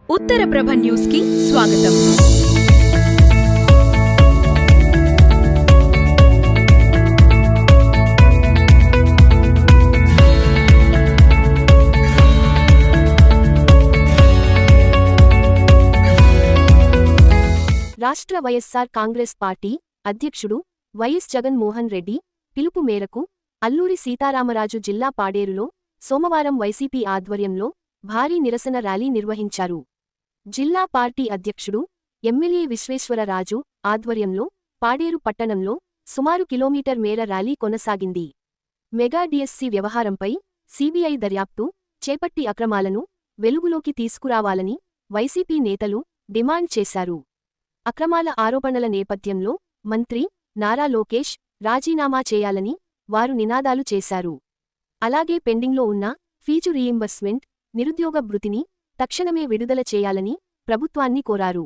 ఉత్తరప్రభ news కి స్వాగతం. రాష్ట్ర వైఎస్సార్ కాంగ్రెస్ పార్టీ అధ్యక్షుడు వైఎస్ జగన్మోహన్ రెడ్డి పిలుపు మేరకు అల్లూరి సీతారామరాజు జిల్లా పాడేరులో సోమవారం వైసీపీ ఆధ్వర్యంలో భారీ నిరసన ర్యాలీ నిర్వహించారు. జిల్లా పార్టీ అధ్యక్షుడు ఎమ్మెల్యే విశ్వేశ్వరరాజు ఆధ్వర్యంలో పాడేరు పట్టణంలో సుమారు కిలోమీటర్ మేర ర్యాలీ కొనసాగింది. మెగా డిఎస్సి వ్యవహారంపై సీబీఐ దర్యాప్తు చేపట్టి అక్రమాలను వెలుగులోకి తీసుకురావాలని వైసీపీ నేతలు డిమాండ్ చేశారు. అక్రమాల ఆరోపణల నేపథ్యంలో మంత్రి నారా లోకేష్ రాజీనామా చేయాలని వారు నినాదాలు చేశారు. అలాగే పెండింగ్లో ఉన్న ఫీజు రీయింబర్స్మెంట్, నిరుద్యోగ భృతిని తక్షణమే విడుదల చేయాలని ప్రభుత్వాన్ని కోరారు.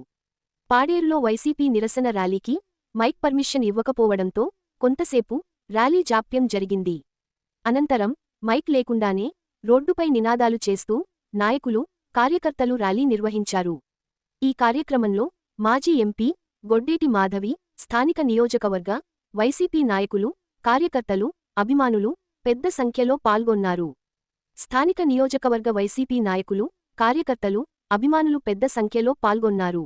పాడేరులో వైసీపీ నిరసన ర్యాలీకి మైక్ పర్మిషన్ ఇవ్వకపోవడంతో కొంతసేపు ర్యాలీ జాప్యం జరిగింది. అనంతరం మైక్ లేకుండానే రోడ్డుపై నినాదాలు చేస్తూ నాయకులు, కార్యకర్తలు ర్యాలీ నిర్వహించారు. ఈ కార్యక్రమంలో మాజీ ఎంపీ గొడ్డేటి మాధవి, స్థానిక నియోజకవర్గ వైసీపీ నాయకులు, కార్యకర్తలు, అభిమానులు పెద్ద సంఖ్యలో పాల్గొన్నారు. స్థానిక నియోజకవర్గ వైసీపీ నాయకులు, కార్యకర్తలు, అభిమానులు పెద్ద సంఖ్యలో పాల్గొన్నారు.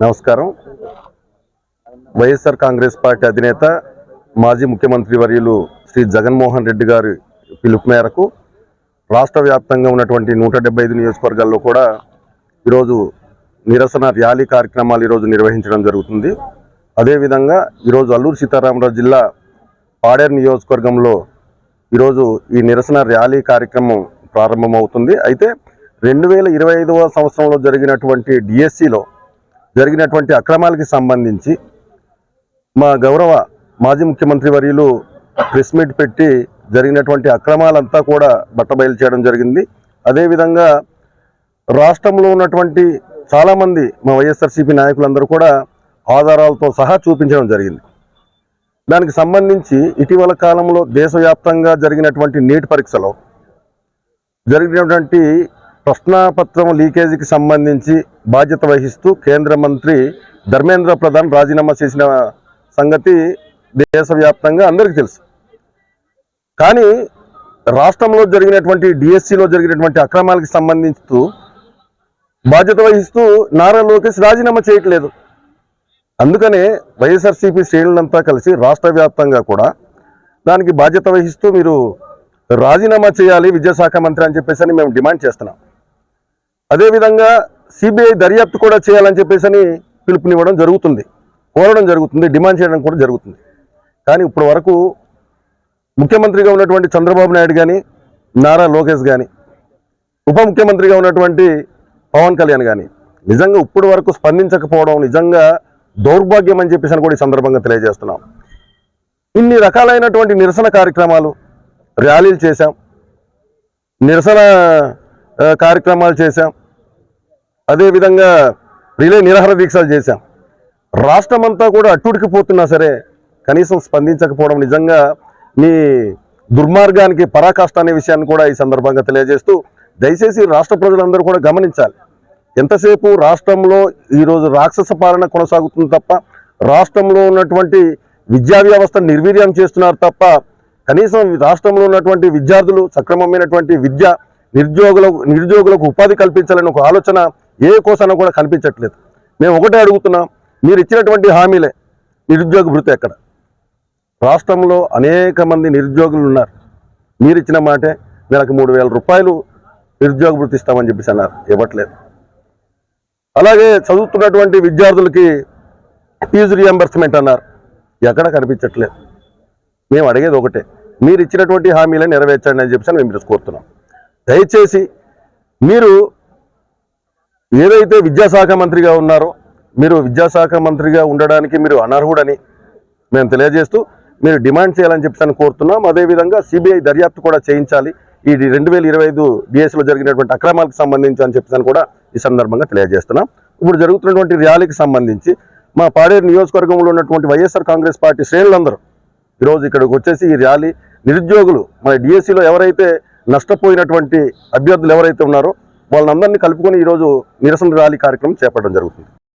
నమస్కారం. వైఎస్ఆర్ కాంగ్రెస్ పార్టీ అధినేత మాజీ ముఖ్యమంత్రి వర్యులు శ్రీ జగన్మోహన్ రెడ్డి గారి పిలుపు మేరకు రాష్ట్ర వ్యాప్తంగా ఉన్నటువంటి 175 నియోజకవర్గాల్లో కూడా ఈరోజు నిరసన ర్యాలీ కార్యక్రమాలు ఈరోజు నిర్వహించడం జరుగుతుంది. అదేవిధంగా ఈరోజు అల్లూరి సీతారామరాజు జిల్లా పాడేరు నియోజకవర్గంలో ఈరోజు ఈ నిరసన ర్యాలీ కార్యక్రమం ప్రారంభమవుతుంది. అయితే 2025వ సంవత్సరంలో జరిగినటువంటి డిఎస్సిలో జరిగినటువంటి అక్రమాలకి సంబంధించి మా గౌరవ మాజీ ముఖ్యమంత్రి వర్యులు ప్రెస్ మీట్ పెట్టి జరిగినటువంటి అక్రమాలంతా కూడా బట్టబయలు చేయడం జరిగింది. అదేవిధంగా రాష్ట్రంలో ఉన్నటువంటి చాలామంది మా వైఎస్ఆర్సీపీ నాయకులందరూ కూడా ఆధారాలతో సహా చూపించడం జరిగింది. దానికి సంబంధించి ఇటీవల కాలంలో దేశవ్యాప్తంగా జరిగినటువంటి నీట్ పరీక్షలో జరిగినటువంటి ప్రశ్నాపత్రం లీకేజీకి సంబంధించి బాధ్యత వహిస్తూ కేంద్ర మంత్రి ధర్మేంద్ర ప్రధాన్ రాజీనామా చేసిన సంగతి దేశవ్యాప్తంగా అందరికీ తెలుసు. కానీ రాష్ట్రంలో జరిగినటువంటి డిఎస్సిలో జరిగినటువంటి అక్రమాలకు సంబంధించుతూ బాధ్యత వహిస్తూ నారా లోకేష్ రాజీనామా చేయట్లేదు. అందుకనే వైఎస్ఆర్సీపీ శ్రేణులంతా కలిసి రాష్ట్ర వ్యాప్తంగా కూడా దానికి బాధ్యత వహిస్తూ మీరు రాజీనామా చేయాలి విద్యాశాఖ మంత్రి అని చెప్పేసి మేము డిమాండ్ చేస్తున్నాం. అదేవిధంగా సిబిఐ దర్యాప్తు కూడా చేయాలని చెప్పేసి పిలుపునివ్వడం జరుగుతుంది, కోరడం జరుగుతుంది, డిమాండ్ చేయడం కూడా జరుగుతుంది. కానీ ఇప్పటి వరకు ముఖ్యమంత్రిగా ఉన్నటువంటి చంద్రబాబు నాయుడు కానీ, నారా లోకేష్ కానీ, ఉప ముఖ్యమంత్రిగా ఉన్నటువంటి పవన్ కళ్యాణ్ కానీ నిజంగా ఇప్పటి వరకు స్పందించకపోవడం నిజంగా దౌర్భాగ్యం అని చెప్పేసి కూడా ఈ సందర్భంగా తెలియజేస్తున్నాం. ఇన్ని రకాలైనటువంటి నిరసన కార్యక్రమాలు, ర్యాలీలు చేశాం. నిరసన కార్యక్రమాలు చేశాం, అదేవిధంగా రిలే నిరాహార దీక్షలు చేశాం. రాష్ట్రమంతా కూడా అట్టుడికిపోతున్నా సరే కనీసం స్పందించకపోవడం నిజంగా మీ దుర్మార్గానికి పరాకాష్ట అనే విషయాన్ని కూడా ఈ సందర్భంగా తెలియజేస్తూ దయచేసి రాష్ట్ర ప్రజలందరూ కూడా గమనించాలి. ఎంతసేపు రాష్ట్రంలో ఈరోజు రాక్షస పాలన కొనసాగుతుంది తప్ప రాష్ట్రంలో ఉన్నటువంటి విద్యా వ్యవస్థ నిర్వీర్యం చేస్తున్నారు తప్ప కనీసం రాష్ట్రంలో ఉన్నటువంటి విద్యార్థులు సక్రమమైనటువంటి విద్య నిరుద్యోగులకు ఉపాధి కల్పించాలని ఒక ఆలోచన ఏ కోసాన కూడా కనిపించట్లేదు. మేము ఒకటే అడుగుతున్నాం, మీరు ఇచ్చినటువంటి హామీలే నిరుద్యోగ భృతి ఎక్కడ? రాష్ట్రంలో అనేక మంది నిరుద్యోగులు ఉన్నారు. మీరు ఇచ్చిన మాటే నెలకు 3,000 రూపాయలు నిరుద్యోగ భృతి ఇస్తామని చెప్పేసి అన్నారు, ఇవ్వట్లేదు. అలాగే చదువుతున్నటువంటి విద్యార్థులకి ఫీజు రియంబర్స్మెంట్ అన్నారు, ఎక్కడ కనిపించట్లేదు. మేము అడిగేది ఒకటే, మీరు ఇచ్చినటువంటి హామీలను నెరవేర్చండి అని చెప్పేసి మేము కోరుతున్నాం. దయచేసి మీరు ఏదైతే విద్యాశాఖ మంత్రిగా ఉన్నారో మీరు విద్యాశాఖ మంత్రిగా ఉండడానికి మీరు అనర్హుడని మేము తెలియజేస్తూ మీరు డిమాండ్ చేయాలని చెప్పేసి కోరుతున్నాం. అదేవిధంగా సిబిఐ దర్యాప్తు కూడా చేయించాలి ఈ 2025 డిఎస్లో జరిగినటువంటి అక్రమాలకు సంబంధించి అని చెప్పేసి కూడా ఈ సందర్భంగా తెలియజేస్తున్నాం. ఇప్పుడు జరుగుతున్నటువంటి ర్యాలీకి సంబంధించి మా పాడేరు నియోజకవర్గంలో ఉన్నటువంటి వైఎస్ఆర్ కాంగ్రెస్ పార్టీ శ్రేణులందరూ ఈరోజు ఇక్కడికి వచ్చేసి ఈ ర్యాలీ నిరుద్యోగులు మన డిఎస్సిలో ఎవరైతే నష్టపోయినటువంటి అభ్యర్థులు ఎవరైతే ఉన్నారో వాళ్ళందరినీ కలుపుకొని ఈరోజు నిరసన ర్యాలీ కార్యక్రమం చేపట్టడం జరుగుతుంది.